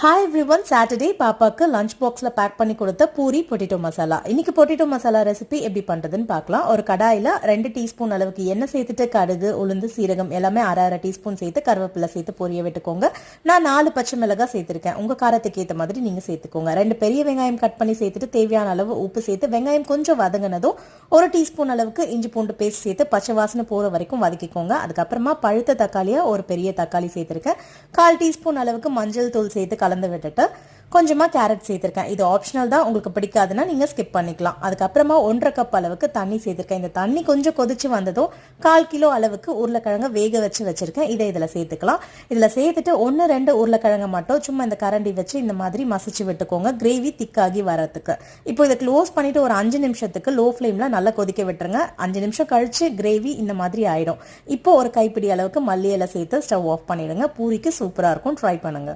Hi everyone, Saturday பாப்பாக்கு lunch பாக்ஸில் back பண்ணி கொடுத்த பூரி பொட்டேட்டோ மசாலா. இன்னைக்கு பொட்டேட்டோ மசாலா ரெசிபி எப்படி பண்ணுறதுன்னு பார்க்கலாம். ஒரு கடாயில் 2 டீஸ்பூன் அளவுக்கு எண்ணெய் சேர்த்துட்டு கடுகு, உளுந்து, சீரகம் எல்லாமே அரை டீஸ்பூன் சேர்த்து கருவேப்பிலை சேர்த்து பொரிய விட்டுக்கோங்க. நான் 4 பச்சை மிளகாய் சேர்த்துருக்கேன். உங்கள் காரத்துக்கு ஏற்ற மாதிரி நீங்கள் சேர்த்துக்கோங்க. 2 பெரிய வெங்காயம் கட் பண்ணி சேர்த்துட்டு தேவையான அளவு உப்பு சேர்த்து வெங்காயம் கொஞ்சம் வதங்கினதும் 1 டீஸ்பூன் அளவுக்கு இஞ்சி பூண்டு பேஸ்ட் சேர்த்து பச்சை வாசனை போகிற வரைக்கும் வதக்கிக்கோங்க. அதுக்கப்புறமா பழுத்த தக்காளியாக ஒரு பெரிய தக்காளி சேர்த்துருக்கேன். 1/4 டீஸ்பூன் அளவுக்கு மஞ்சள் தூள் சேர்த்து கலந்து விட்டுட்டு கொஞ்சமாக கேரட் சேர்த்துருக்கேன். இது ஆப்ஷனல் தான், உங்களுக்கு பிடிக்காதுன்னா நீங்கள் ஸ்கிப் பண்ணிக்கலாம். அதுக்கப்புறமா 1/2 கப் அளவுக்கு தண்ணி சேர்த்துருக்கேன். இந்த தண்ணி கொஞ்சம் கொதிச்சு வந்ததும் 1/4 கிலோ அளவுக்கு உருளைக்கிழங்கு வேக வச்சிருக்கேன். இதை இதில் சேர்த்துக்கலாம். இதில் சேர்த்துட்டு 1-2 உருளைக்கிழங்கு மட்டும் சும்மா இந்த கரண்டி வச்சு இந்த மாதிரி மசிச்சு விட்டுக்கோங்க, கிரேவி திக்காகி வரதுக்கு. இப்போ இதை க்ளோஸ் பண்ணிட்டு ஒரு 5 நிமிஷத்துக்கு லோ ஃப்ளேமில் நல்லா கொதிக்க விட்டுருங்க. 5 நிமிஷம் கழிச்சு கிரேவி இந்த மாதிரி ஆயிடும். இப்போ ஒரு கைப்பிடி அளவுக்கு மல்லி இலை சேர்த்து ஸ்டவ் ஆஃப் பண்ணிடுங்க. பூரிக்கு சூப்பராக இருக்கும், ட்ரை பண்ணுங்க.